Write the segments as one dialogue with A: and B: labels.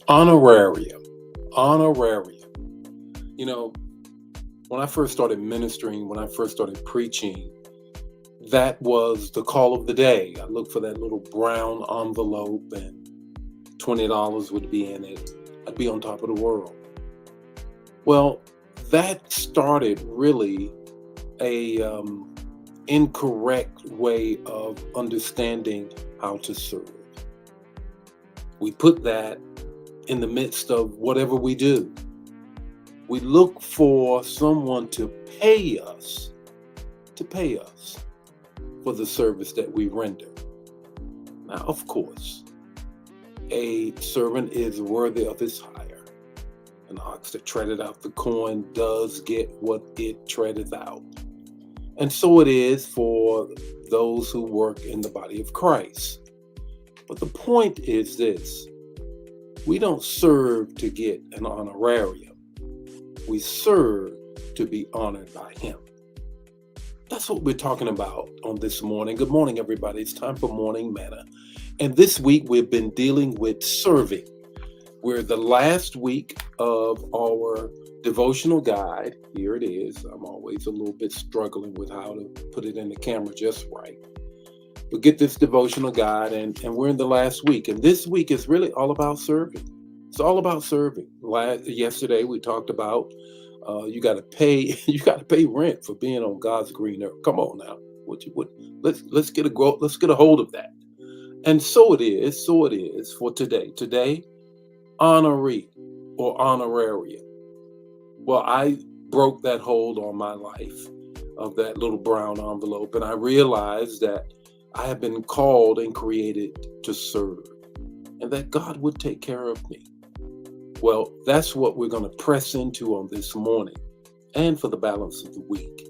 A: Honorarium. Honorarium. You know, when I first started ministering, when I first started preaching, that was the call of the day. I looked for that little brown envelope and $20 would be in it. I'd be on top of the world. Well, that started really a incorrect way of understanding how to serve. We put that in the midst of whatever we do. We look for someone to pay us for the service that we render. Now, of course, a servant is worthy of his hire. An ox that treadeth out the corn does get what it treadeth out. And so it is for those who work in the body of Christ. But the point is this: we don't serve to get an honorarium. We serve to be honored by Him. That's what we're talking about on this morning. Good morning, everybody. It's time for Morning Manna. And this week we've been dealing with serving. We're the last week of our devotional guide. Here it is. I'm always a little bit struggling with how to put it in the camera just right. But get this devotional guide, and we're in the last week. And this week is really all about serving. It's all about serving. Yesterday we talked about you got to pay rent for being on God's green earth. Come on now, let's get a hold of that. And so it is for today. Today, honoree or honorarium. Well, I broke that hold on my life of that little brown envelope, and I realized that I have been called and created to serve, and that God would take care of me. Well, that's what we're going to press into on this morning and for the balance of the week.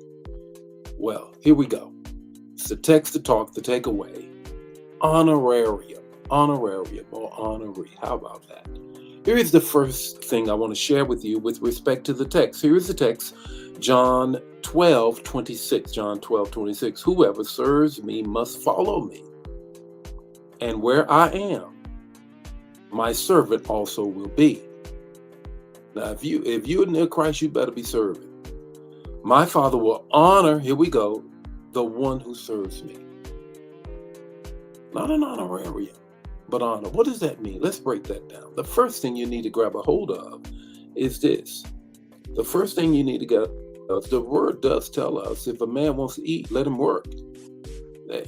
A: Well, here we go. It's the text to talk, the takeaway. Honorarium or honoree. How about that? Here is the first thing I want to share with you with respect to the text. Here is the text, John 12:26. John 12:26. Whoever serves me must follow me. And where I am, my servant also will be. Now, if you're near Christ, you better be serving. My Father will honor, here we go, the one who serves me. Not an honorarium, but honor. What does that mean? Let's break that down. The first thing you need to grab a hold of is this. The first thing you need to get, the word does tell us, if a man wants to eat, let him work.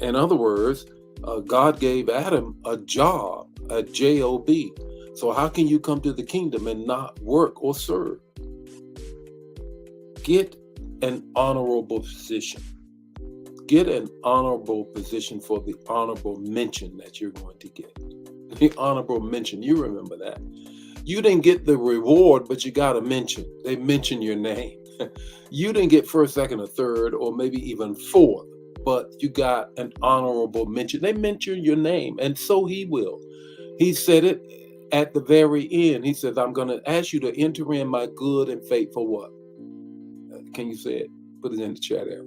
A: In other words, God gave Adam a job, a job. So how can you come to the kingdom and not work or serve? Get an honorable position. Get an honorable position for the honorable mention that you're going to get. The honorable mention, you remember that. You didn't get the reward, but you got a mention. They mention your name. You didn't get first, second, or third, or maybe even fourth, but you got an honorable mention. They mention your name, and so He will. He said it at the very end. He says, I'm going to ask you to enter in my good and faithful what? Can you say it? Put it in the chat area.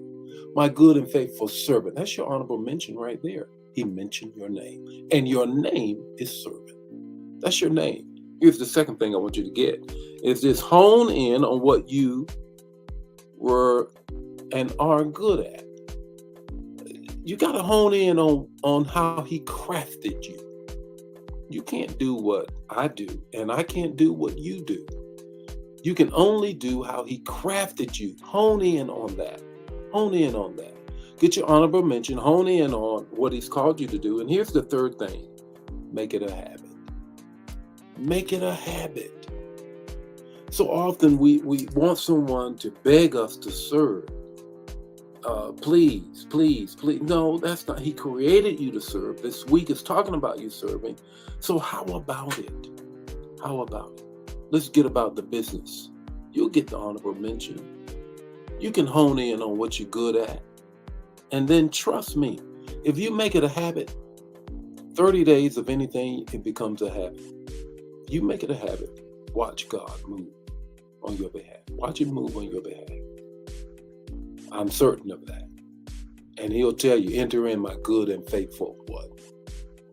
A: My good and faithful servant. That's your honorable mention right there. He mentioned your name. And your name is servant. That's your name. Here's the second thing I want you to get. Is this: hone in on what you were and are good at. You got to hone in on how He crafted you. You can't do what I do, and I can't do what you do. You can only do how He crafted you. Hone in on that. Hone in on that. Get your honorable mention. Hone in on what He's called you to do. And here's the third thing. Make it a habit. Make it a habit. So often we want someone to beg us to serve. Please. No, that's not. He created you to serve. This week is talking about you serving. So how about it? Let's get about the business. You'll get the honorable mention. You can hone in on what you're good at. And then trust me, if you make it a habit, 30 days of anything, it becomes a habit. You make it a habit. Watch God move on your behalf. Watch Him move on your behalf. I'm certain of that. And He'll tell you, enter in my good and faithful what?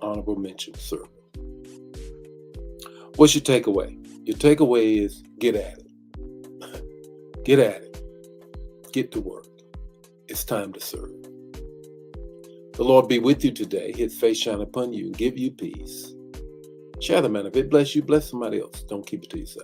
A: Honorable mention servant. What's your takeaway? Your takeaway is get at it. Get at it. Get to work. It's time to serve. The Lord be with you today. His face shine upon you and give you peace. Share the man. If it bless you, bless somebody else. Don't keep it to yourself.